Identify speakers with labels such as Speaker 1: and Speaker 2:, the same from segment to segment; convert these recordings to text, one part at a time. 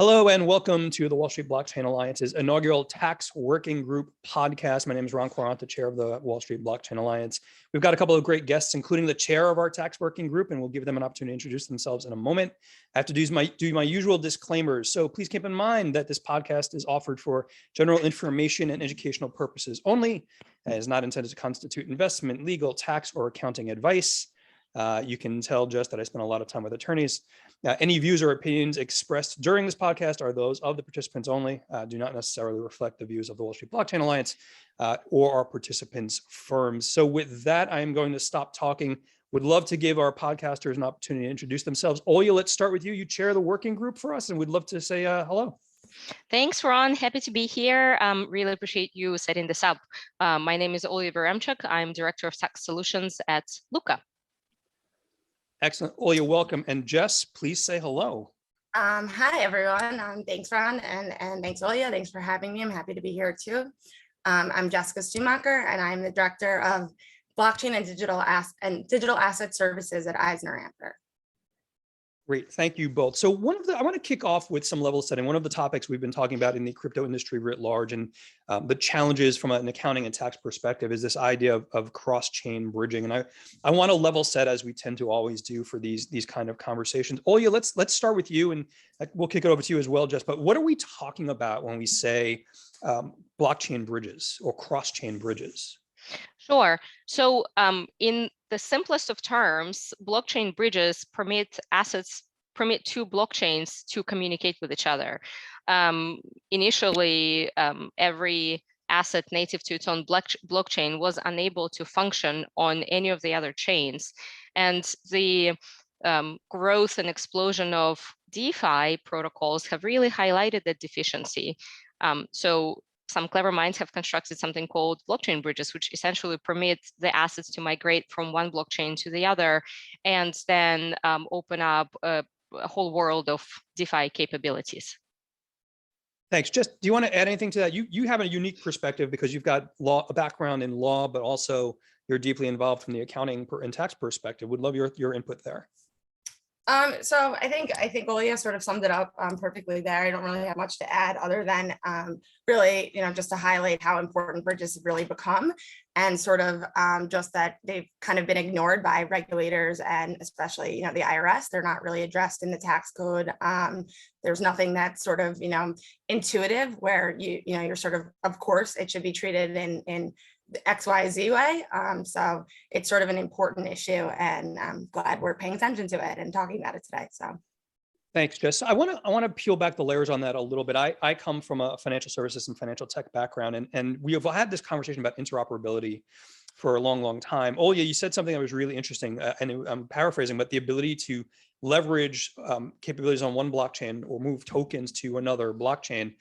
Speaker 1: Hello and welcome to the Wall Street Blockchain Alliance's inaugural Tax Working Group podcast. My name is Quaranta, chair of the Wall Street Blockchain Alliance. We've got a couple of great guests, including the chair of our Tax Working Group, and we'll give them an opportunity to introduce themselves in a moment. I have to do my usual disclaimers, so please keep in mind that this podcast is offered for general information and educational purposes only, and is not intended to constitute investment, legal, tax, or accounting advice. You can tell just that I spent a lot of time with attorneys. Any views or opinions expressed during this podcast are those of the participants only, do not necessarily reflect the views of the Wall Street Blockchain Alliance or our participants' firms. So with that, I am going to stop talking. Would love to give our podcasters an opportunity to introduce themselves. Olya, let's start with you. You chair the working group for us, and we'd love to say hello.
Speaker 2: Thanks, Ron. Happy to be here. Really appreciate you setting this up. My name is Olya Veramchuk. I'm Director of Tax Solutions at Lukka.
Speaker 1: Excellent. Olya, welcome. And Jess, please say hello.
Speaker 3: Hi, everyone. Thanks, Ron, and thanks, Olya. Thanks for having me. I'm happy to be here, too. I'm Jessica Stumacher, and I'm the Director of Blockchain and Digital Asset Services at Eisner.
Speaker 1: Great, thank you both. So I want to kick off with some level setting. One of the topics we've been talking about in the crypto industry writ large and the challenges from an accounting and tax perspective is this idea of cross-chain bridging. And I want to level set, as we tend to always do for these kind of conversations. Olya, let's start with you, and we'll kick it over to you as well, Jess. But what are we talking about when we say blockchain bridges or cross-chain bridges?
Speaker 2: Sure. So in the simplest of terms, blockchain bridges permit two blockchains to communicate with each other. Initially, every asset native to its own blockchain was unable to function on any of the other chains. And the growth and explosion of DeFi protocols have really highlighted that deficiency. So some clever minds have constructed something called blockchain bridges, which essentially permit the assets to migrate from one blockchain to the other, and then open up a whole world of DeFi capabilities.
Speaker 1: Thanks. Jess, do you want to add anything to that? You have a unique perspective because you've got a background in law, but also you're deeply involved from the accounting and tax perspective. Would love your input there.
Speaker 3: So I think Olya sort of summed it up perfectly there. I don't really have much to add other than really, just to highlight how important bridges have really become, and sort of just that they've kind of been ignored by regulators and especially, the IRS. They're not really addressed in the tax code. There's nothing that's sort of, intuitive where you're sort of course, it should be treated in XYZ way. So it's sort of an important issue, and I'm glad we're paying attention to it and talking about it today. So
Speaker 1: thanks, Jess. I want to peel back the layers on that a little bit. I come from a financial services and financial tech background, and we have had this conversation about interoperability for a long time. Olya, you said something that was really interesting, and I'm paraphrasing, but the ability to leverage capabilities on one blockchain or move tokens to another blockchain.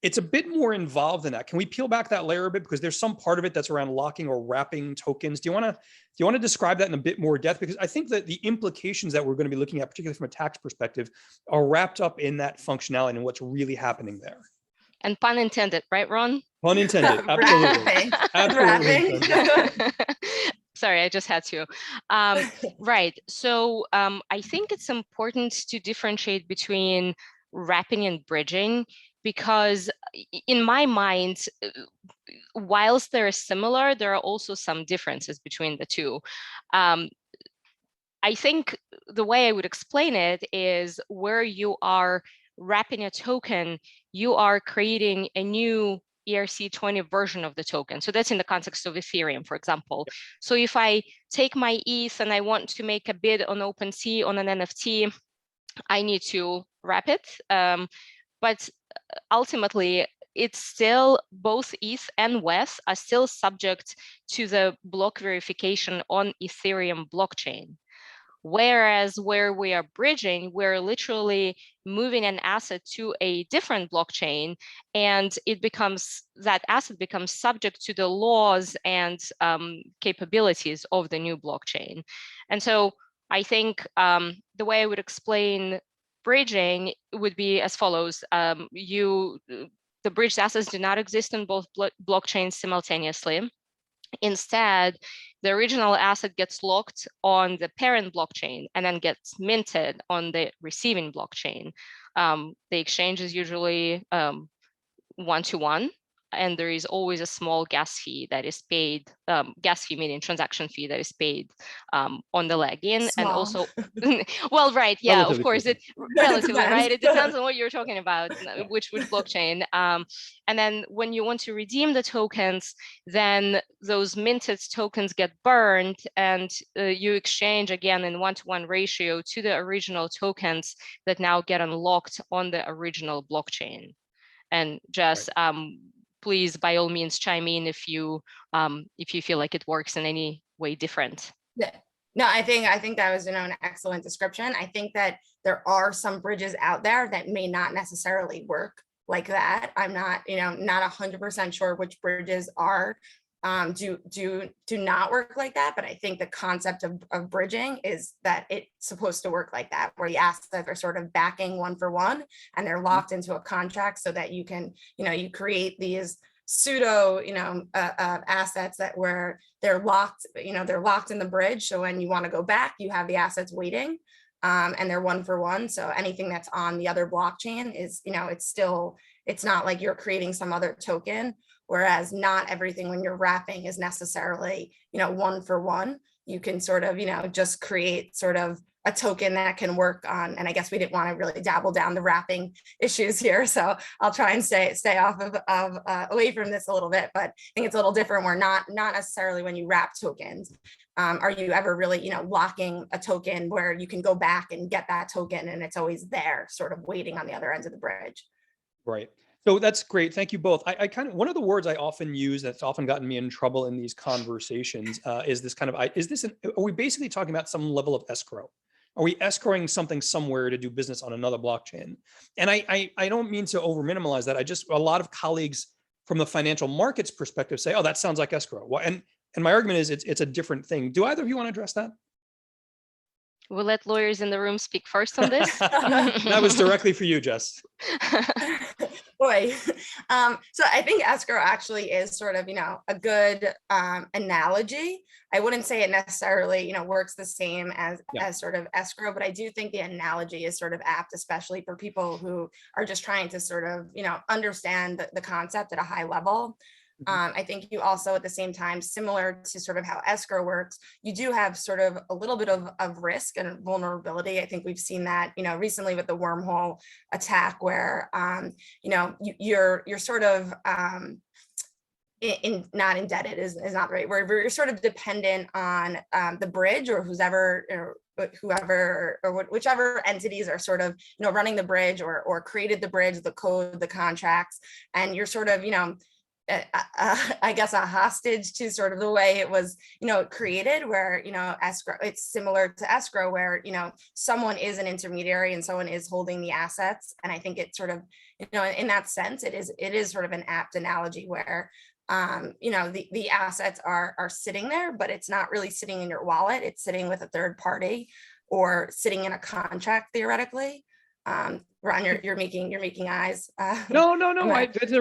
Speaker 1: It's a bit more involved than that. Can we peel back that layer a bit? Because there's some part of it that's around locking or wrapping tokens. Do you want to describe that in a bit more depth? Because I think that the implications that we're going to be looking at, particularly from a tax perspective, are wrapped up in that functionality and what's really happening there.
Speaker 2: And pun intended, right, Ron?
Speaker 1: Pun intended, absolutely. Absolutely.
Speaker 2: Sorry, I just had to. Right. So I think it's important to differentiate between wrapping and bridging, because in my mind, whilst they're similar, there are also some differences between the two. I think the way I would explain it is where you are wrapping a token, you are creating a new ERC20 version of the token. So that's in the context of Ethereum, for example. So if I take my ETH and I want to make a bid on OpenSea on an NFT, I need to wrap it. But ultimately, it's still both ETH and WETH are still subject to the block verification on Ethereum blockchain. Whereas where we are bridging, we're literally moving an asset to a different blockchain, and that asset becomes subject to the laws and capabilities of the new blockchain. And so I think the way I would explain bridging would be as follows. The bridged assets do not exist on both blockchains simultaneously. Instead, the original asset gets locked on the parent blockchain and then gets minted on the receiving blockchain. The exchange is usually one-to-one, and there is always a small gas fee that is paid, gas fee meaning transaction fee that is paid on the leg in. And also, well, right, yeah,
Speaker 1: Relatively
Speaker 2: of course,
Speaker 1: speaking.
Speaker 2: relatively, right? It depends on what you're talking about, which blockchain. And then when you want to redeem the tokens, then those minted tokens get burned, and you exchange again in one-to-one ratio to the original tokens that now get unlocked on the original blockchain. And just please, by all means, chime in if you feel like it works in any way different.
Speaker 3: Yeah. No, I think that was, an excellent description. I think that there are some bridges out there that may not necessarily work like that. I'm not, not 100% sure which bridges are do not work like that. But I think the concept of bridging is that it's supposed to work like that, where the assets are sort of backing one for one, and they're locked into a contract so that you can, you create these pseudo, assets that where they're locked, they're locked in the bridge. So when you want to go back, you have the assets waiting, and they're one for one. So anything that's on the other blockchain is, it's not like you're creating some other token. Whereas not everything when you're wrapping is necessarily, one for one. You can sort of, just create sort of a token that can work on, and I guess we didn't want to really dabble down the wrapping issues here. So I'll try and stay off of away from this a little bit, but I think it's a little different. We're not necessarily when you wrap tokens. Are you ever really, locking a token where you can go back and get that token and it's always there sort of waiting on the other end of the bridge?
Speaker 1: Right. So that's great. Thank you both. I kind of, one of the words I often use that's often gotten me in trouble in these conversations is this kind of, are we basically talking about some level of escrow? Are we escrowing something somewhere to do business on another blockchain? And I don't mean to over minimalize that. A lot of colleagues from the financial markets perspective say, oh, that sounds like escrow. Well, and my argument is it's a different thing. Do either of you want to address that?
Speaker 2: We'll let lawyers in the room speak first on this.
Speaker 1: That was directly for you, Jess.
Speaker 3: Boy, so I think escrow actually is sort of, a good analogy. I wouldn't say it necessarily, works the same as sort of escrow, but I do think the analogy is sort of apt, especially for people who are just trying to sort of, understand the concept at a high level. I think you also at the same time, similar to sort of how escrow works, you do have sort of a little bit of risk and vulnerability. I think we've seen that, recently with the wormhole attack where, you're sort of not indebted is not right, where you're sort of dependent on the bridge or whoever or whichever entities are sort of, running the bridge or created the bridge, the code, the contracts, and you're sort of, I guess a hostage to sort of the way it was, created, where, escrow, it's similar to escrow where, someone is an intermediary and someone is holding the assets. And I think it's sort of, in that sense, it is sort of an apt analogy where, the assets are sitting there, but it's not really sitting in your wallet. It's sitting with a third party or sitting in a contract theoretically. Ron, you're making eyes.
Speaker 1: No.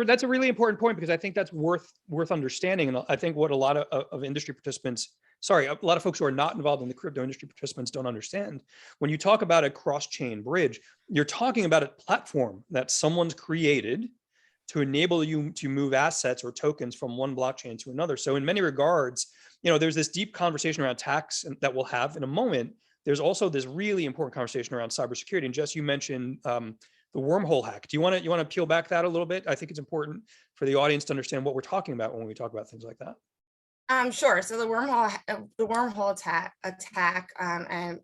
Speaker 1: That's a really important point, because I think that's worth understanding. And I think what a lot of industry participants, a lot of folks who are not involved in the crypto industry participants don't understand. When you talk about a cross-chain bridge, you're talking about a platform that someone's created to enable you to move assets or tokens from one blockchain to another. So in many regards, there's this deep conversation around tax that we'll have in a moment. There's also this really important conversation around cybersecurity. And Jess, you mentioned the wormhole hack. Do you want to peel back that a little bit? I think it's important for the audience to understand what we're talking about when we talk about things like that.
Speaker 3: Sure. So the wormhole attack, and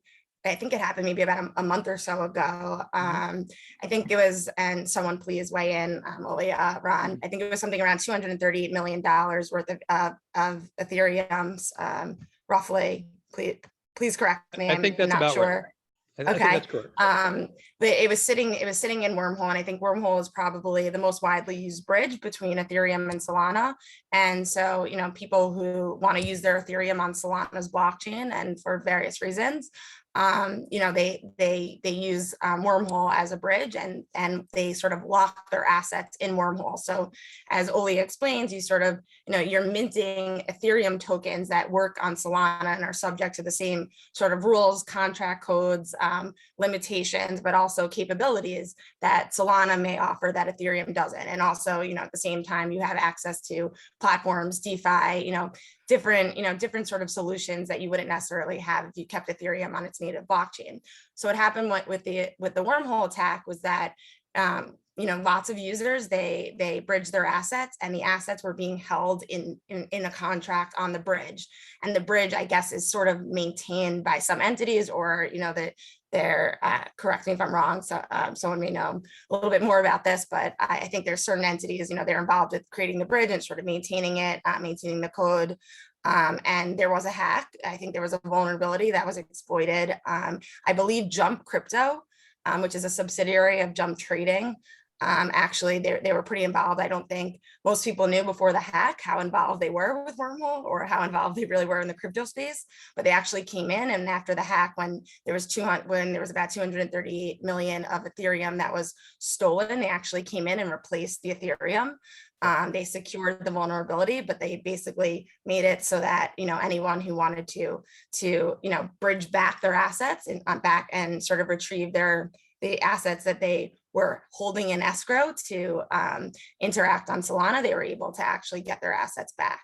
Speaker 3: I think it happened maybe about a month or so ago. I think it was, and someone please weigh in, Olya, Ron. I think it was something around $238 million worth of Ethereum's, roughly. Please correct me.
Speaker 1: I think that's
Speaker 3: not
Speaker 1: about
Speaker 3: sure.
Speaker 1: right. I
Speaker 3: Okay.
Speaker 1: think that's correct.
Speaker 3: But it was sitting in Wormhole, and I think Wormhole is probably the most widely used bridge between Ethereum and Solana. And so, people who want to use their Ethereum on Solana's blockchain and for various reasons, they use Wormhole as a bridge, and they sort of lock their assets in Wormhole. So as Olya explains, you're minting Ethereum tokens that work on Solana and are subject to the same sort of rules, contract codes, limitations, but also capabilities that Solana may offer that Ethereum doesn't. And also, at the same time, you have access to platforms, DeFi, different sort of solutions that you wouldn't necessarily have if you kept Ethereum on its native blockchain. So what happened with the Wormhole attack was that lots of users, they bridged their assets, and the assets were being held in a contract on the bridge. And the bridge, I guess, is sort of maintained by some entities, or they're correct me if I'm wrong, so someone may know a little bit more about this, but I think there's certain entities, they're involved with creating the bridge and sort of maintaining it, maintaining the code. And there was a hack. I think there was a vulnerability that was exploited. I believe Jump Crypto, which is a subsidiary of Jump Trading, actually they were pretty involved. I don't think most people knew before the hack how involved they were with Wormhole, or how involved they really were in the crypto space, but they actually came in, and after the hack, when there was about 238 million of Ethereum that was stolen, they actually came in and replaced the Ethereum. They secured the vulnerability, but they basically made it so that anyone who wanted to bridge back their assets and back and sort of retrieve the assets that they were holding in escrow to interact on Solana, they were able to actually get their assets back.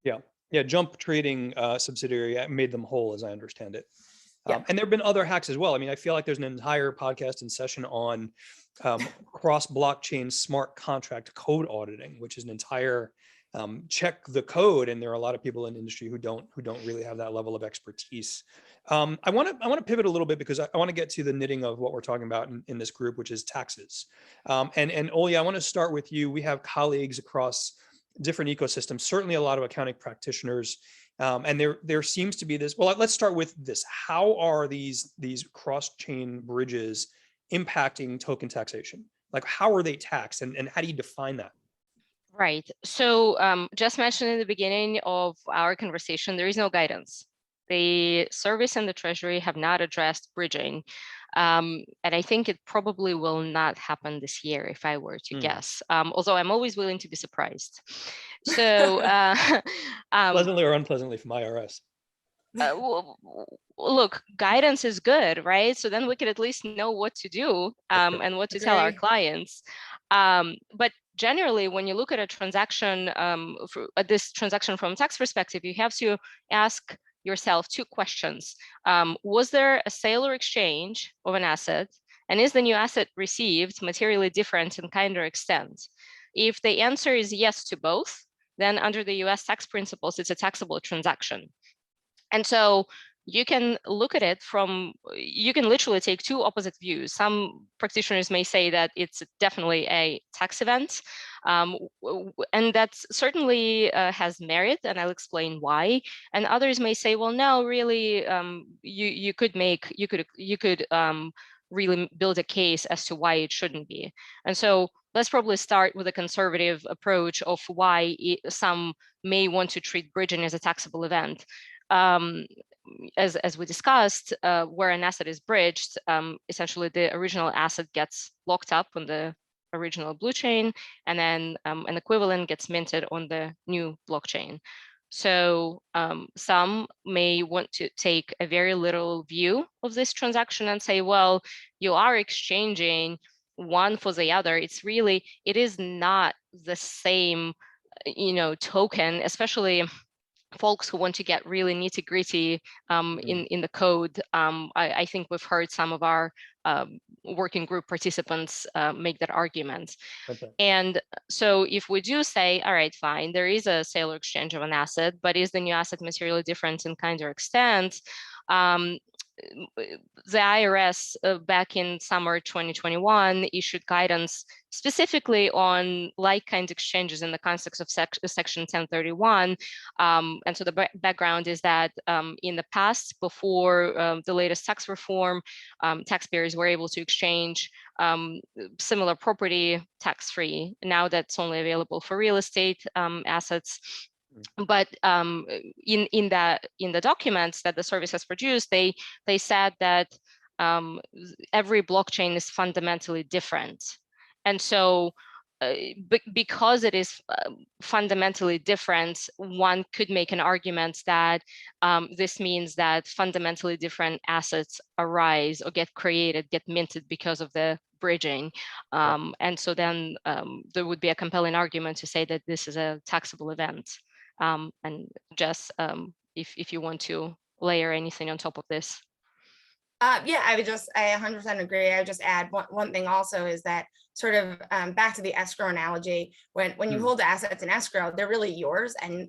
Speaker 1: Yeah. Jump Trading subsidiary made them whole, as I understand it.
Speaker 3: Yeah.
Speaker 1: And there have been other hacks as well. I mean, I feel like there's an entire podcast and session on cross-blockchain smart contract code auditing, which is an entire check the code. And there are a lot of people in the industry who don't really have that level of expertise. I want to pivot a little bit, because I want to get to the knitting of what we're talking about in this group, which is taxes. And Olya, I want to start with you. We have colleagues across different ecosystems, certainly a lot of accounting practitioners. And there seems to be this, well, let's start with this. How are these cross-chain bridges impacting token taxation? Like, how are they taxed, and how do you define that?
Speaker 2: Right. So just mentioned in the beginning of our conversation, there is no guidance. The service and the Treasury have not addressed bridging. And I think it probably will not happen this year, if I were to guess, although I'm always willing to be surprised. So
Speaker 1: pleasantly or unpleasantly from IRS?
Speaker 2: Look, guidance is good, right? So then we can at least know what to do and what to tell our clients. But generally, when you look at a transaction, this transaction from a tax perspective, you have to ask yourself two questions. Was there a sale or exchange of an asset? And is the new asset received materially different in kind or extent? If the answer is yes to both, then under the US tax principles, it's a taxable transaction. And so you can look at it you can literally take two opposite views. Some practitioners may say that it's definitely a tax event, and that certainly has merit, and I'll explain why. And others may say, well, no, really, you could really build a case as to why it shouldn't be. And so let's probably start with a conservative approach of why some may want to treat bridging as a taxable event. As we discussed, where an asset is bridged, essentially the original asset gets locked up on the original blockchain, and then an equivalent gets minted on the new blockchain. So some may want to take a very literal view of this transaction and say, well, you are exchanging one for the other. It is not the same, token, especially folks who want to get really nitty-gritty in the code. I think we've heard some of our working group participants make that argument. Okay. And so if we do say, all right, fine, there is a sale or exchange of an asset, but is the new asset materially different in kind or extent? The IRS back in summer 2021 issued guidance specifically on like-kind exchanges in the context of Section 1031. And so the background is that in the past, before the latest tax reform, taxpayers were able to exchange similar property tax-free. Now that's only available for real estate assets. But in the documents that the service has produced, they said that every blockchain is fundamentally different, and so because it is fundamentally different, one could make an argument that this means that fundamentally different assets arise or get created, get minted because of the bridging. And so then there would be a compelling argument to say that this is a taxable event. And Jess, if you want to layer anything on top of this.
Speaker 3: Yeah, I 100% agree. I would just add one thing also is that sort of back to the escrow analogy, when you hold assets in escrow, they're really yours. And,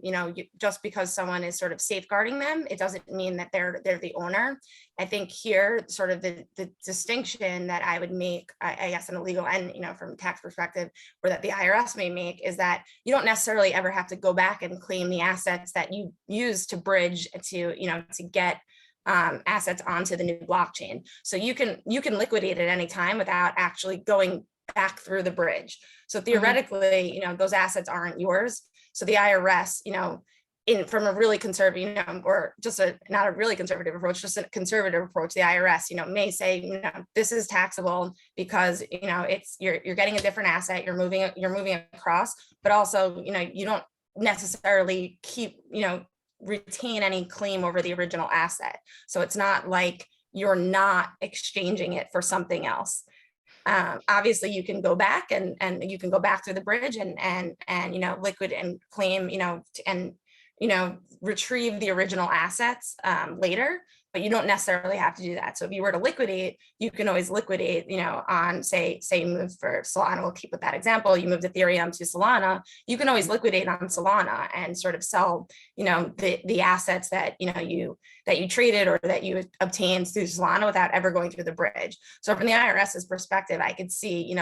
Speaker 3: just because someone is sort of safeguarding them, it doesn't mean that they're the owner. I think here, sort of the distinction that I would make, I guess, in a legal and, from a tax perspective, or that the IRS may make, is that you don't necessarily ever have to go back and claim the assets that you use to bridge to get assets onto the new blockchain. So you can liquidate at any time without actually going back through the bridge. So theoretically, those assets aren't yours. So the IRS, from a really conservative, or just not a really conservative approach, just a conservative approach, the IRS, may say, this is taxable because, it's you're getting a different asset, you're moving across, but also, you don't necessarily keep, retain any claim over the original asset. So it's not like you're not exchanging it for something else. Obviously you can go back and you can go back through the bridge and liquid and claim, and retrieve the original assets later, but you don't necessarily have to do that. So if you were to liquidate, you can always liquidate, on say you move for Solana, we'll keep with that example, you moved Ethereum to Solana, you can always liquidate on Solana and sort of sell, the assets that, that you traded or that you obtained through Solana without ever going through the bridge. So from the IRS's perspective, I could see,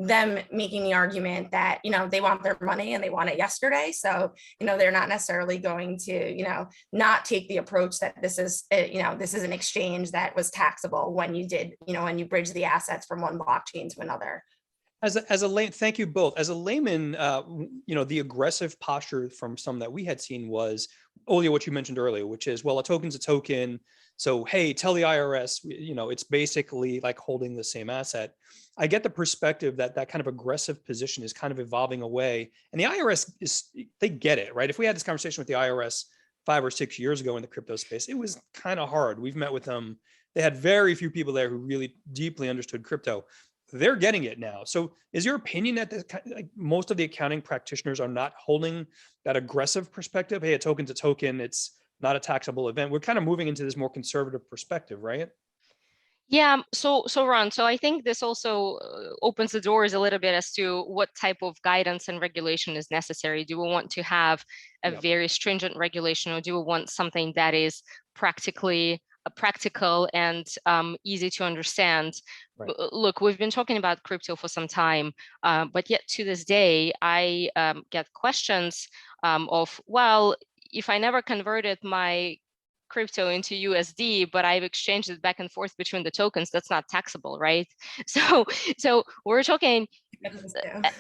Speaker 3: them making the argument that, they want their money and they want it yesterday. So, they're not necessarily going to, not take the approach that this is, this is an exchange that was taxable when you did, when you bridge the assets from one blockchain to another.
Speaker 1: As a layman, thank you both. As a layman, the aggressive posture from some that we had seen was, Olya, what you mentioned earlier, which is, well, a token's a token. So, hey, tell the IRS, it's basically like holding the same asset. I get the perspective that that kind of aggressive position is kind of evolving away. And the IRS they get it, right? If we had this conversation with the IRS 5 or 6 years ago in the crypto space, it was kind of hard. We've met with them. They had very few people there who really deeply understood crypto. They're getting it now. So is your opinion that most of the accounting practitioners are not holding that aggressive perspective? Hey, a token's a token. It's not a taxable event. We're kind of moving into this more conservative perspective, right?
Speaker 2: Yeah, so Ron, so I think this also opens the doors a little bit as to what type of guidance and regulation is necessary. Do we want to have a very stringent regulation, or do we want something that is practical and easy to understand? Right. Look, we've been talking about crypto for some time, but yet to this day, I get questions of, well, if I never converted my crypto into USD, but I've exchanged it back and forth between the tokens, that's not taxable, right? So we're talking,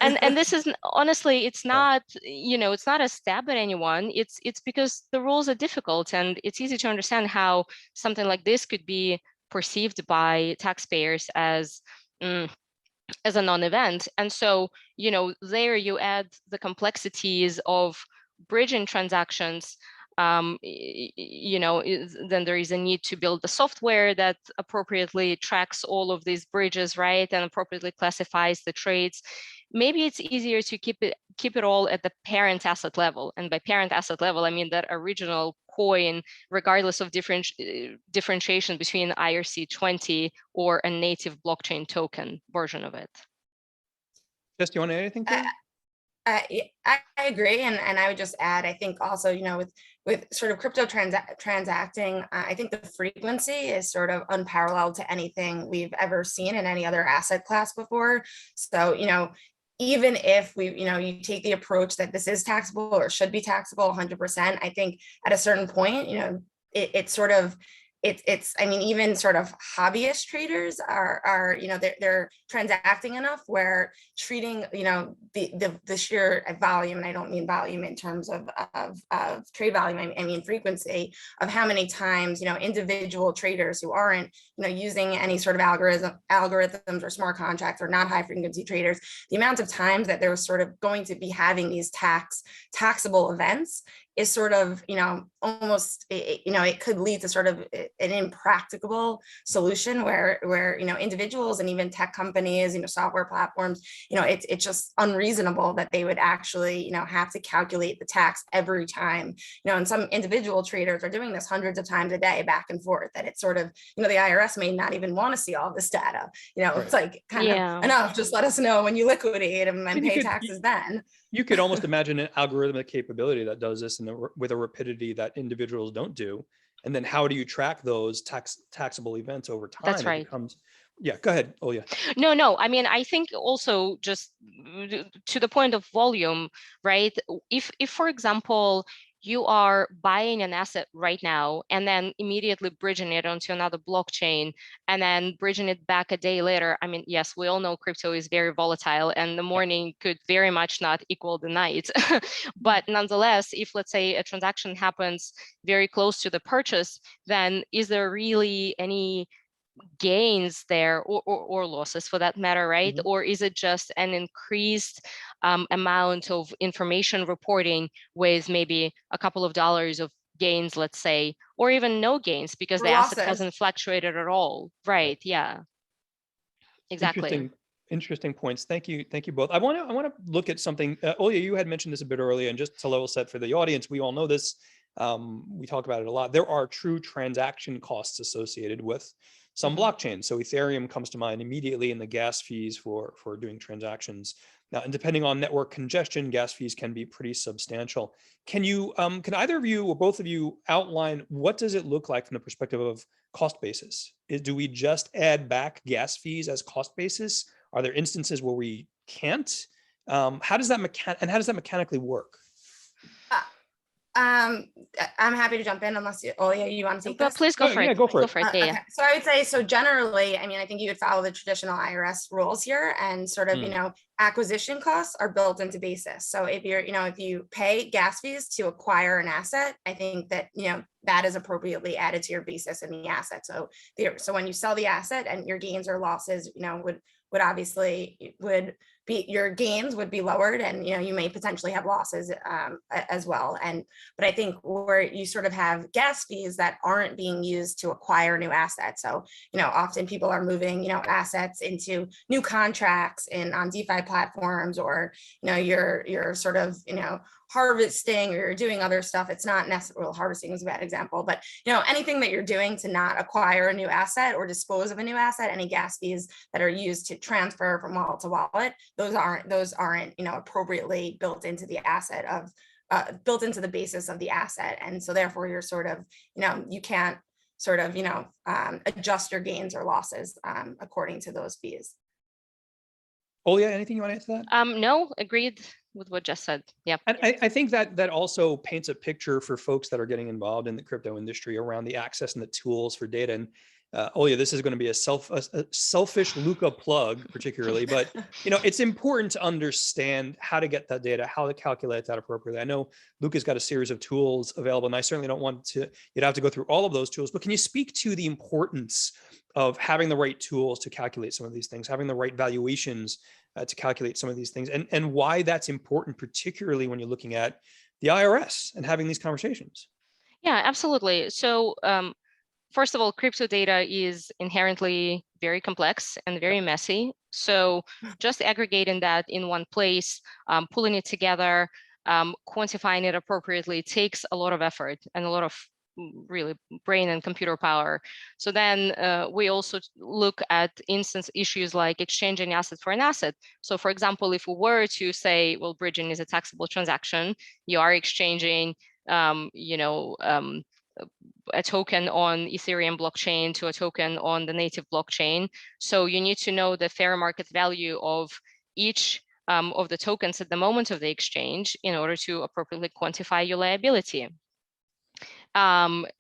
Speaker 2: and this is honestly, it's not, it's not a stab at anyone. It's because the rules are difficult, and it's easy to understand how something like this could be perceived by taxpayers as a non-event. And so, there you add the complexities of bridging transactions. Then there is a need to build the software that appropriately tracks all of these bridges, right, and appropriately classifies the trades. Maybe it's easier to keep it all at the parent asset level. And by parent asset level, I mean that original coin, regardless of differentiation between IRC-20 or a native blockchain token version of it.
Speaker 1: Jess, do you want to add anything to that?
Speaker 3: I agree, and I would just add, I think also, with sort of crypto transacting, I think the frequency is sort of unparalleled to anything we've ever seen in any other asset class before. So, even if you take the approach that this is taxable or should be taxable 100%, I think at a certain point, it sort of it's I mean, even sort of hobbyist traders are you know, they're transacting enough where treating, you know, the sheer volume, and I don't mean volume in terms of trade volume, I mean frequency of how many times, you know, individual traders who aren't, you know, using any sort of algorithms or smart contracts or not high frequency traders, the amount of times that they're sort of going to be having these taxable events is sort of, you know, almost, you know, it could lead to sort of an impracticable solution where, you know, individuals and even tech companies, you know, software platforms, you know, it's just unreasonable that they would actually, you know, have to calculate the tax every time, you know, and some individual traders are doing this hundreds of times a day back and forth, that it's sort of, you know, the IRS may not even want to see all this data, you know, it's like kind of enough, just let us know when you liquidate and then pay taxes then.
Speaker 1: You could almost imagine an algorithmic capability that does this with a rapidity that individuals don't do. And then how do you track those taxable events over time?
Speaker 2: That's right.
Speaker 1: Yeah, go ahead, Olya.
Speaker 2: No, I mean, I think also just to the point of volume, right? If for example, you are buying an asset right now and then immediately bridging it onto another blockchain and then bridging it back a day later. I mean, yes, we all know crypto is very volatile and the morning could very much not equal the night. But nonetheless, if let's say a transaction happens very close to the purchase, then is there really any gains there or losses for that matter, right?
Speaker 1: Mm-hmm.
Speaker 2: Or is it just an increased amount of information reporting with maybe a couple of dollars of gains, let's say, or even no gains because the asset hasn't fluctuated at all, right? Yeah, exactly.
Speaker 1: Interesting points. Thank you both. I want to look at something. Olya, you had mentioned this a bit earlier, and just to level set for the audience, we all know this. We talk about it a lot. There are true transaction costs associated with some blockchains. So Ethereum comes to mind immediately, and the gas fees for doing transactions. Now, and depending on network congestion, gas fees can be pretty substantial. Can either of you or both of you outline what does it look like from the perspective of cost basis? Do we just add back gas fees as cost basis? Are there instances where we can't? How does that mechanically work?
Speaker 3: I'm happy to jump in unless Olya, you want to take this?
Speaker 2: Please go for it.
Speaker 1: Yeah, go for it.
Speaker 2: Yeah.
Speaker 3: Okay. So I would say, so generally, I mean, I think you would follow the traditional IRS rules here, and sort of, you know, acquisition costs are built into basis. So if you're, you know, if you pay gas fees to acquire an asset, I think that, you know, that is appropriately added to your basis in the asset. So when you sell the asset and your gains or losses, you know, would obviously be, your gains would be lowered, and, you know, you may potentially have losses as well. But I think where you sort of have gas fees that aren't being used to acquire new assets. So, you know, often people are moving, you know, assets into new contracts on DeFi platforms, or, you know, you're sort of, you know, harvesting, or you're doing other stuff. It's not necessarily, well, harvesting is a bad example, but, you know, anything that you're doing to not acquire a new asset or dispose of a new asset, any gas fees that are used to transfer from wallet to wallet, those aren't, you know, appropriately built into the asset of, built into the basis of the asset. And so therefore you're sort of, you know, you can't sort of, you know, adjust your gains or losses according to those fees.
Speaker 1: Olya, anything you want to add to that?
Speaker 2: No, agreed with what Jess said. Yeah.
Speaker 1: And I think that also paints a picture for folks that are getting involved in the crypto industry around the access and the tools for data. And Olya, this is going to be a selfish Lukka plug particularly, but, you know, it's important to understand how to get that data, how to calculate that appropriately. I know Lukka's got a series of tools available, and I certainly don't want you'd have to go through all of those tools, but can you speak to the importance of having the right tools to calculate some of these things, having the right valuations to calculate some of these things, and why that's important, particularly when you're looking at the IRS and having these conversations?
Speaker 2: Yeah, absolutely. So first of all, crypto data is inherently very complex and very messy. So just aggregating that in one place, pulling it together, quantifying it appropriately takes a lot of effort and a lot of really brain and computer power. So then we also look at instance issues like exchanging asset for an asset. So for example, if we were to say, well, bridging is a taxable transaction, you are exchanging, you know, a token on Ethereum blockchain to a token on the native blockchain. So you need to know the fair market value of each of the tokens at the moment of the exchange in order to appropriately quantify your liability.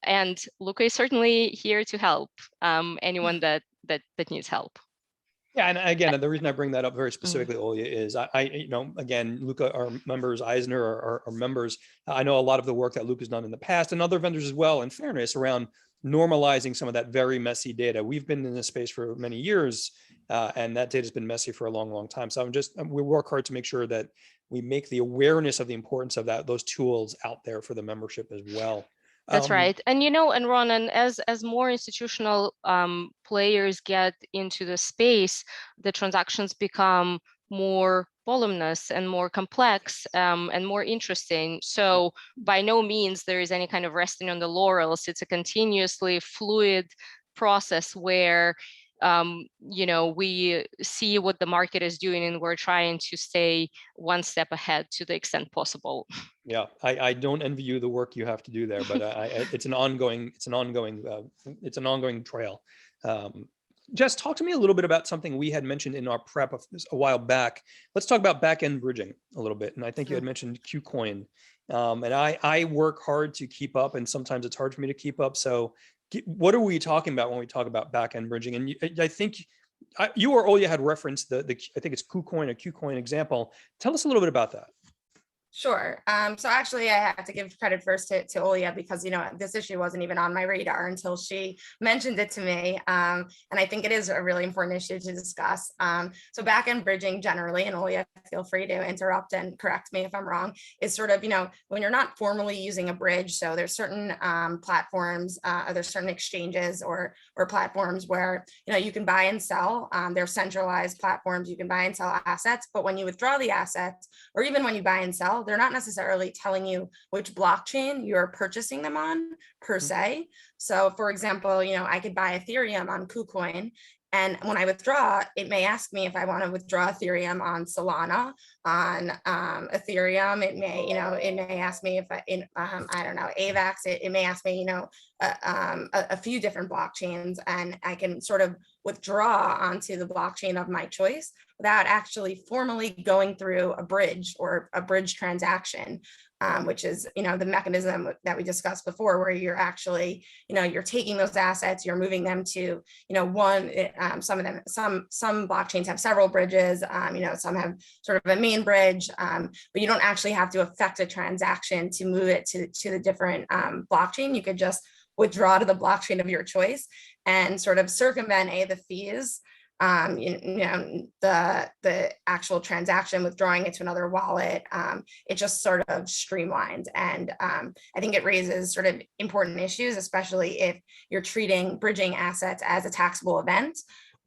Speaker 2: And Lukka is certainly here to help anyone that needs help.
Speaker 1: Yeah, and again, the reason I bring that up very specifically, Olya, is again, Lukka, our members, Eisner are members. I know a lot of the work that Lukka's done in the past, and other vendors as well, in fairness, around normalizing some of that very messy data. We've been in this space for many years, and that data has been messy for a long, long time. So we work hard to make sure that we make the awareness of the importance of those tools out there for the membership as well.
Speaker 2: That's right. And, and Ron, and as more institutional players get into the space, the transactions become more voluminous and more complex and more interesting. So by no means there is any kind of resting on the laurels. It's a continuously fluid process where we see what the market is doing and we're trying to stay one step ahead to the extent possible.
Speaker 1: Yeah, I don't envy you the work you have to do there, but it's an ongoing trail. Jess, talk to me a little bit about something we had mentioned in our prep a while back. Let's talk about back-end bridging a little bit. And I think you had mentioned KuCoin. And I work hard to keep up, and sometimes it's hard for me to keep up. So what are we talking about when we talk about back-end bridging? And I think you or Olya had referenced I think it's KuCoin example. Tell us a little bit about that.
Speaker 3: Sure. So actually, I have to give credit first to Olya because, this issue wasn't even on my radar until she mentioned it to me. And I think it is a really important issue to discuss. So back-end bridging generally, and Olya, feel free to interrupt and correct me if I'm wrong, is sort of, when you're not formally using a bridge. So there's certain platforms, there's certain exchanges or platforms where, you can buy and sell. They're centralized platforms. You can buy and sell assets. But when you withdraw the assets, or even when you buy and sell, they're not necessarily telling you which blockchain you're purchasing them on per se. So for example, I could buy Ethereum on KuCoin, and when I withdraw, it may ask me if I want to withdraw Ethereum on Solana, on Ethereum. It may ask me if I don't know, AVAX. It may ask me, a few different blockchains, and I can sort of withdraw onto the blockchain of my choice without actually formally going through a bridge or a bridge transaction, which is, the mechanism that we discussed before, where you're actually, you're taking those assets, you're moving them to, some blockchains have several bridges, some have sort of a main bridge, but you don't actually have to affect a transaction to move it to the different blockchain. You could just withdraw to the blockchain of your choice and sort of circumvent the fees, the actual transaction, withdrawing it to another wallet. It just sort of streamlines. And I think it raises sort of important issues, especially if you're treating bridging assets as a taxable event.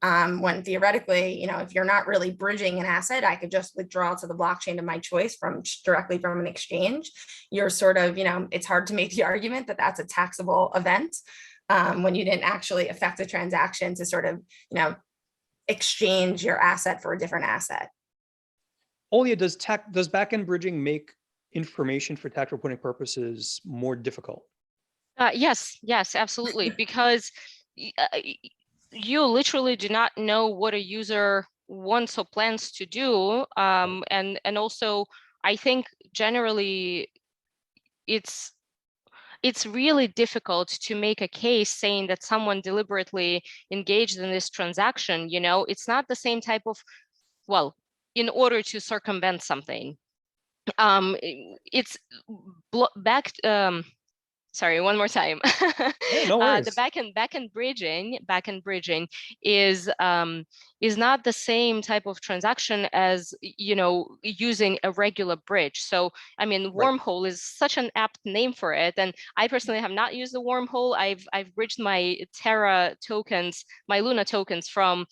Speaker 3: When theoretically, if you're not really bridging an asset, I could just withdraw to the blockchain of my choice directly from an exchange. You're sort of, it's hard to make the argument that that's a taxable event when you didn't actually affect the transaction to sort of, exchange your asset for a different asset.
Speaker 1: Olya, does back-end bridging make information for tax reporting purposes more difficult?
Speaker 2: Yes, absolutely. Because you literally do not know what a user wants or plans to do. And also, I think generally it's really difficult to make a case saying that someone deliberately engaged in this transaction. It's not the same type of, in order to circumvent something. It's back. Sorry, one more time.
Speaker 1: Yeah, no worries.
Speaker 2: The back-end bridging is not the same type of transaction as using a regular bridge. So I mean, wormhole is such an apt name for it, and I personally have not used the wormhole. I've bridged my Terra tokens, my Luna tokens from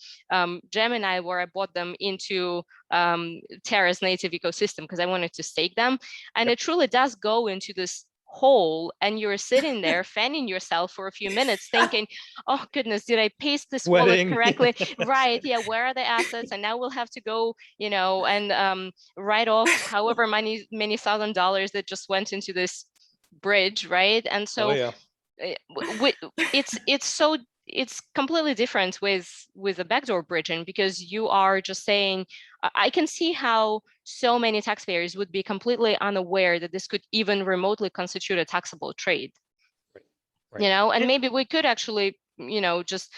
Speaker 2: Gemini, where I bought them into Terra's native ecosystem because I wanted to stake them, and it truly does go into this hole, and you're sitting there fanning yourself for a few minutes thinking, oh goodness, did I paste this wallet correctly? Right, yeah, where are the assets? And now we'll have to go, and write off however many $1,000 that just went into this bridge, right? And so it's completely different with the backdoor bridging, because you are just saying, I can see how so many taxpayers would be completely unaware that this could even remotely constitute a taxable trade.
Speaker 1: Right.
Speaker 2: You know, and maybe we could actually, you know, just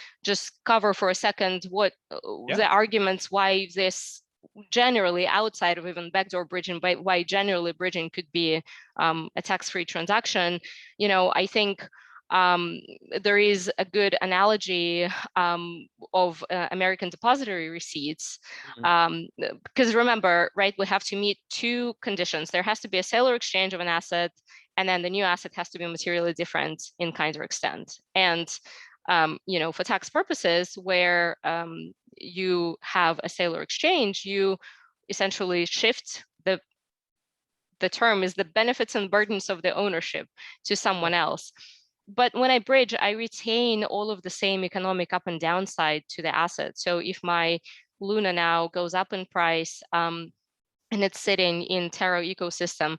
Speaker 2: cover for a second what the arguments why this generally, outside of even backdoor bridging, but why generally bridging could be a tax-free transaction. You know, I think there is a good analogy of American depository receipts, because remember, right, we have to meet two conditions. There has to be a sale or exchange of an asset, and then the new asset has to be materially different in kind or extent. And you know, for tax purposes, where you have a sale or exchange, you essentially shift the term is the benefits and burdens of the ownership to someone else. But when I bridge, I retain all of the same economic up and downside to the asset. So if my Luna now goes up in price, and it's sitting in Terra ecosystem,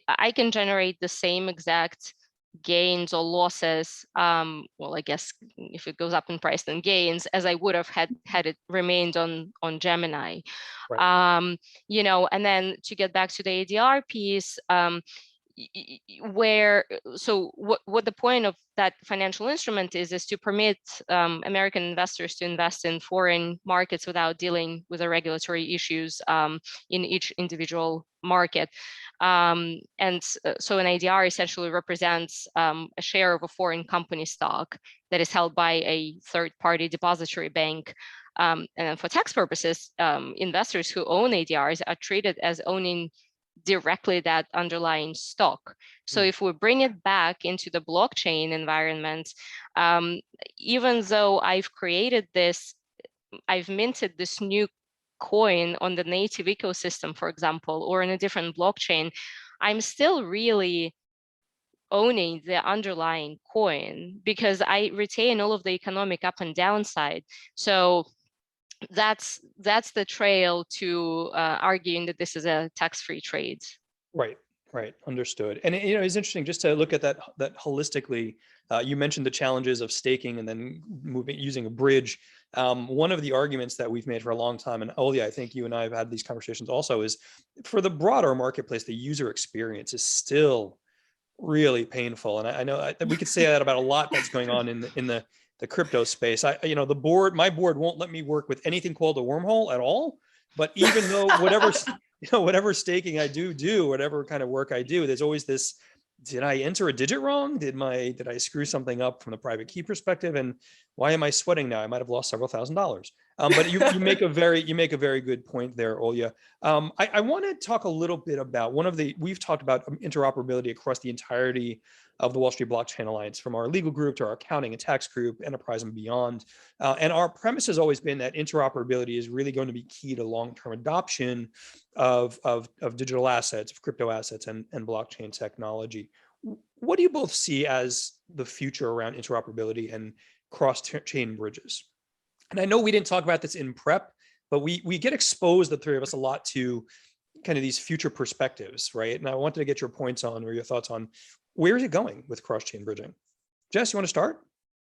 Speaker 2: I can generate the same exact gains or losses. Well, I guess if it goes up in price, then gains, as I would have had it remained on Gemini.
Speaker 1: Right.
Speaker 2: You know, and then to get back to the ADR piece, where what the point of that financial instrument is to permit American investors to invest in foreign markets without dealing with the regulatory issues in each individual market. And so an ADR essentially represents a share of a foreign company stock that is held by a third-party depository bank. And then for tax purposes, investors who own ADRs are treated as owning directly that underlying stock. So if we bring it back into the blockchain environment, even though I've minted this new coin on the native ecosystem, for example, or in a different blockchain, I'm still really owning the underlying coin because I retain all of the economic up and downside. So that's the trail to arguing that this is a tax-free trade.
Speaker 1: Right. Right. Understood. And you know, it's interesting just to look at that holistically. You mentioned the challenges of staking and then using a bridge. One of the arguments that we've made for a long time, and Olya, I think you and I have had these conversations also, is for the broader marketplace, the user experience is still really painful. And I know we could say that about a lot that's going on in the crypto space. You know, my board won't let me work with anything called a wormhole at all. But even though whatever staking I do, whatever kind of work I do, there's always this: did I enter a digit wrong? Did I screw something up from the private key perspective? And why am I sweating now? I might have lost several $1,000s. But you make a very good point there, Olya. I want to talk a little bit about we've talked about interoperability across the entirety of the Wall Street Blockchain Alliance, from our legal group to our accounting and tax group, enterprise and beyond. And our premise has always been that interoperability is really going to be key to long-term adoption of digital assets, of crypto assets, and blockchain technology. What do you both see as the future around interoperability and cross-chain bridges? And I know we didn't talk about this in prep, but we get exposed, the three of us, a lot to kind of these future perspectives, right? And I wanted to get your points on, or your thoughts on, where is it going with cross-chain bridging? Jess, you want to start?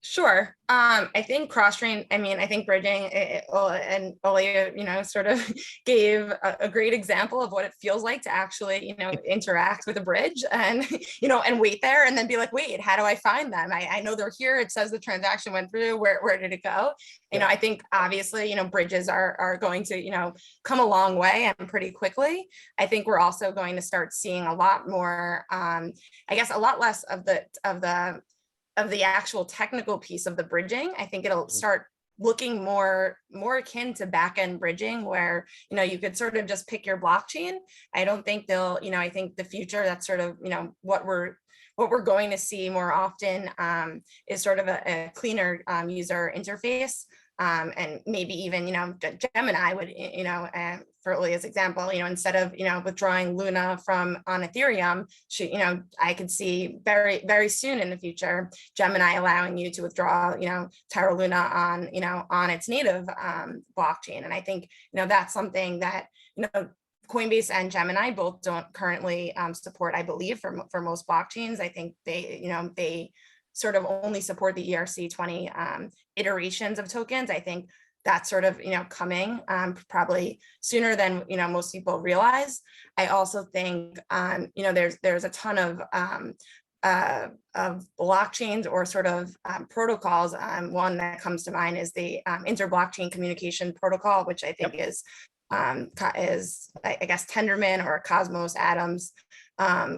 Speaker 3: Sure. I think cross-chain, I think bridging, and Olya, you know, sort of gave a great example of what it feels like to actually, you know, interact with a bridge and, you know, and wait there and then be like, wait, how do I find them? I know they're here. It says the transaction went through. Where did it go? You know, I think obviously, you know, bridges are going to, you know, come a long way and pretty quickly. I think we're also going to start seeing a lot more, I guess, a lot less of the actual technical piece of the bridging. I think it'll start looking more akin to back-end bridging, where, you know, you could sort of just pick your blockchain. I don't think they'll, you know, I think the future, that's sort of, you know, what we're going to see more often is sort of a cleaner user interface. And maybe even, you know, Gemini would, you know, for Olya's example, you know, instead of, you know, withdrawing Luna on Ethereum, you know, I could see very, very soon in the future, Gemini allowing you to withdraw, you know, Terra Luna on, you know, on its native blockchain. And I think, you know, that's something that, you know, Coinbase and Gemini both don't currently support, I believe, for most blockchains. I think they sort of only support the ERC20 iterations of tokens. I think that's sort of, you know, coming probably sooner than, you know, most people realize. I also think, you know, there's a ton of of blockchains or sort of protocols. One that comes to mind is the inter-blockchain communication protocol, which I think is I guess Tendermint or Cosmos Atoms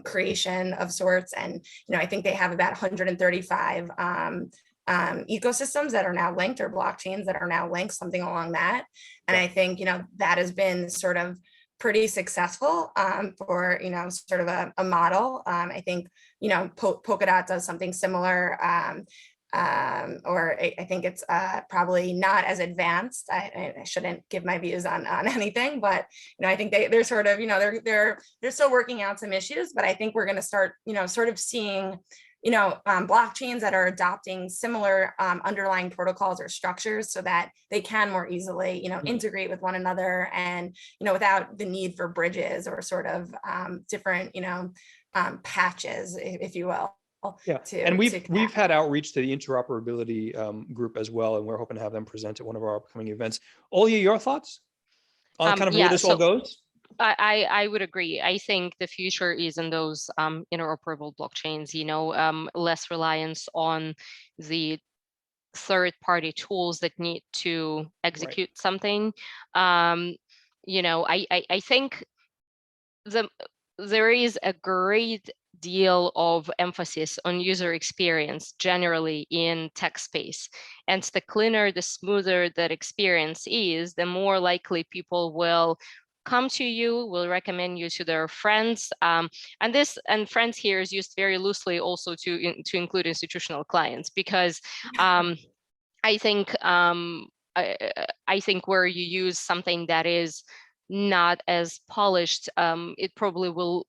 Speaker 3: creation of sorts. And I think they have about 135 ecosystems that are now linked, or blockchains that are now linked, something along that. And I think that has been sort of pretty successful for sort of a model. I think Polkadot does something similar, or I think it's probably not as advanced. I shouldn't give my views on anything, but I think they're sort of they're still working out some issues. But I think we're going to start sort of seeing blockchains that are adopting similar underlying protocols or structures so that they can more easily, integrate with one another, and, without the need for bridges or sort of different, patches, if you will.
Speaker 1: Yeah, and we've had outreach to the interoperability group as well, and we're hoping to have them present at one of our upcoming events. Olya, your thoughts on kind of where this all goes?
Speaker 2: I would agree. I think the future is in those interoperable blockchains, less reliance on the third-party tools that need to execute something. I think there is a great deal of emphasis on user experience generally in tech space. And the cleaner, the smoother that experience is, the more likely people will come to you, will recommend you to their friends, and friends here is used very loosely also to include institutional clients, because I think where you use something that is not as polished, it probably will,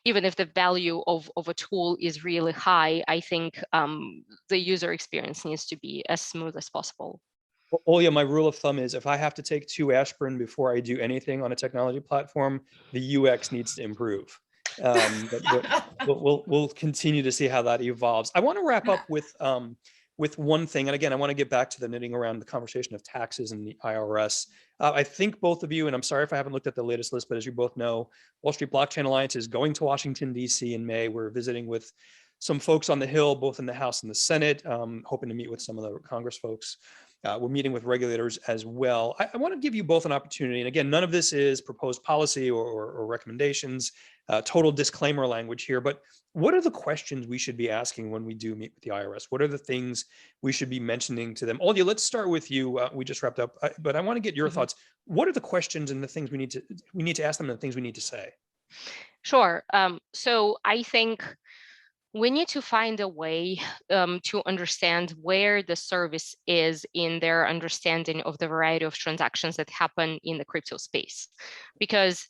Speaker 2: even if the value of a tool is really high, I think the user experience needs to be as smooth as possible.
Speaker 1: Olya, my rule of thumb is if I have to take 2 aspirin before I do anything on a technology platform, the UX needs to improve. But we'll continue to see how that evolves. I want to wrap up with one thing, and again, I want to get back to the knitting around the conversation of taxes and the IRS. I think both of you, and I'm sorry if I haven't looked at the latest list, but as you both know, Wall Street Blockchain Alliance is going to Washington, D.C. in May. We're visiting with some folks on the Hill, both in the House and the Senate, hoping to meet with some of the Congress folks. We're meeting with regulators as well. I want to give you both an opportunity. And again, none of this is proposed policy or recommendations, total disclaimer language here. But what are the questions we should be asking when we do meet with the IRS? What are the things we should be mentioning to them? Olya, let's start with you. We just wrapped up, but I want to get your thoughts. What are the questions and the things we need to ask them and the things we need to say?
Speaker 2: Sure. So I think we need to find a way to understand where the service is in their understanding of the variety of transactions that happen in the crypto space, because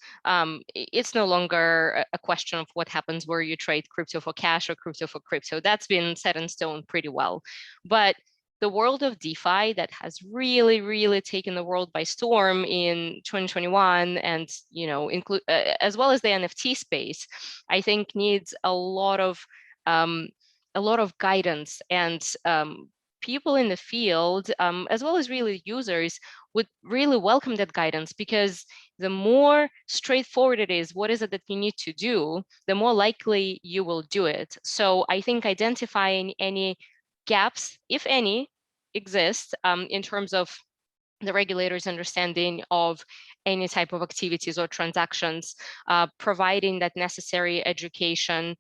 Speaker 2: it's no longer a question of what happens where you trade crypto for cash or crypto for crypto. That's been set in stone pretty well. But the world of DeFi that has really, really taken the world by storm in 2021, and as well as the NFT space, I think needs a lot of guidance, and people in the field, as well as really users, would really welcome that guidance, because the more straightforward it is, what is it that you need to do, the more likely you will do it. So I think identifying any gaps, if any, exist in terms of the regulators' understanding of any type of activities or transactions, providing that necessary education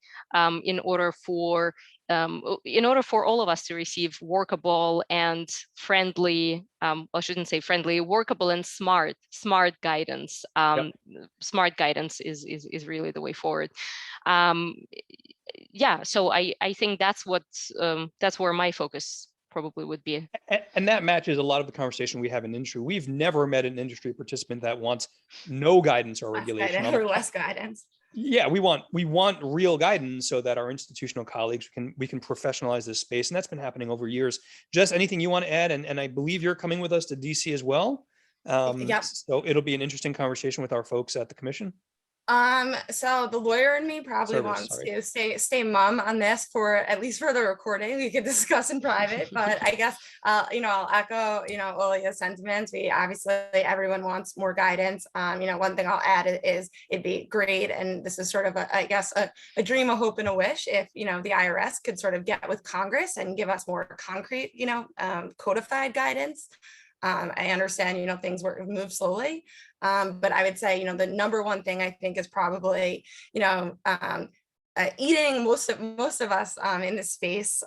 Speaker 2: in order for all of us to receive workable and friendly, I shouldn't say friendly, workable and smart guidance. Smart guidance is really the way forward. Yeah, so I think that's where my focus probably would be.
Speaker 1: And that matches a lot of the conversation we have in industry. We've never met an industry participant that wants no guidance or regulation.
Speaker 3: Or less guidance.
Speaker 1: Yeah, we want real guidance so that our institutional colleagues we can professionalize this space. And that's been happening over years. Jess, anything you want to add? And I believe you're coming with us to DC as well.
Speaker 3: Yep.
Speaker 1: So it'll be an interesting conversation with our folks at the commission.
Speaker 3: So the lawyer in me probably
Speaker 1: Service,
Speaker 3: wants
Speaker 1: sorry.
Speaker 3: to stay mum on this for at least for the recording. We could discuss in private, but I guess I'll echo Olya's sentiments. We obviously everyone wants more guidance. One thing I'll add is it'd be great, and this is sort of I guess a dream, a hope, and a wish if the IRS could sort of get with Congress and give us more concrete codified guidance. I understand, things move slowly, but I would say, the number one thing I think is probably, eating most of us in this space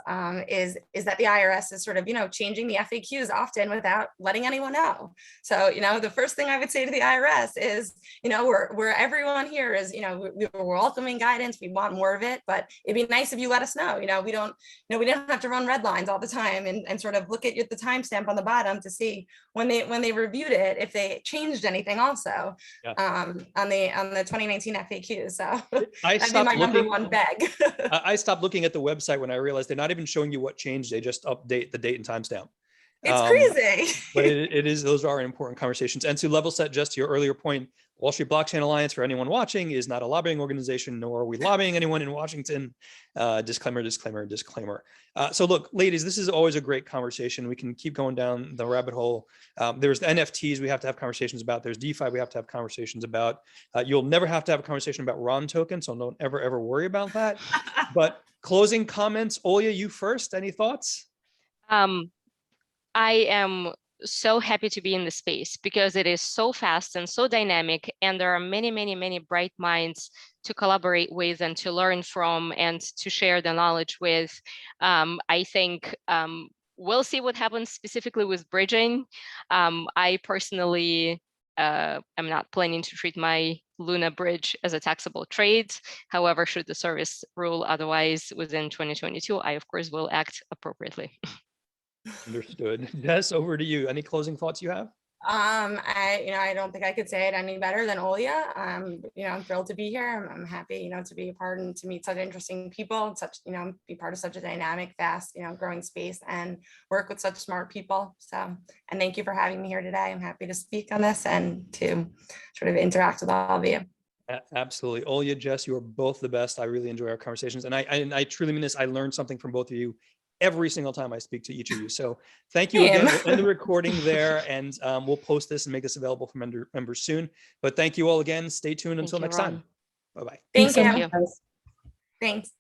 Speaker 3: is that the IRS is sort of changing the FAQs often without letting anyone know. So the first thing I would say to the IRS is we're everyone here is we're welcoming guidance, we want more of it, but it'd be nice if you let us know. We don't have to run red lines all the time and sort of look at the timestamp on the bottom to see when they reviewed it if they changed anything also.
Speaker 1: Yeah.
Speaker 3: On the 2019 FAQs. So
Speaker 1: I
Speaker 3: that'd be my number one beg.
Speaker 1: I stopped looking at the website when I realized they're not even showing you what changed. They just update the date and timestamp.
Speaker 3: It's crazy.
Speaker 1: But it is, those are important conversations. And to level set, just to your earlier point, Wall Street Blockchain Alliance, for anyone watching, is not a lobbying organization, nor are we lobbying anyone in Washington. Disclaimer, disclaimer, disclaimer. So look, ladies, this is always a great conversation. We can keep going down the rabbit hole. There's the NFTs we have to have conversations about. There's DeFi we have to have conversations about. You'll never have to have a conversation about RON token, so don't ever worry about that. But closing comments, Olya, you first. Any thoughts?
Speaker 2: I am so happy to be in the space because it is so fast and so dynamic, and there are many bright minds to collaborate with and to learn from and to share the knowledge with. I think we'll see what happens specifically with bridging. I personally am not planning to treat my Luna bridge as a taxable trade. However, should the service rule otherwise within 2022, I of course will act appropriately.
Speaker 1: Understood. Jess, over to you. Any closing thoughts you have?
Speaker 3: I don't think I could say it any better than Olya. I'm thrilled to be here. I'm happy, to be a part and to meet such interesting people, be part of such a dynamic, fast, growing space and work with such smart people. So, and thank you for having me here today. I'm happy to speak on this and to sort of interact with all of you.
Speaker 1: Absolutely. Olya, Jess, you are both the best. I really enjoy our conversations. And I truly mean this. I learned something from both of you every single time I speak to each of you. So thank you again. We'll end the recording there, and we'll post this and make this available for members soon. But thank you all again. Stay tuned until next time. Bye-bye.
Speaker 3: Thank you. Thanks.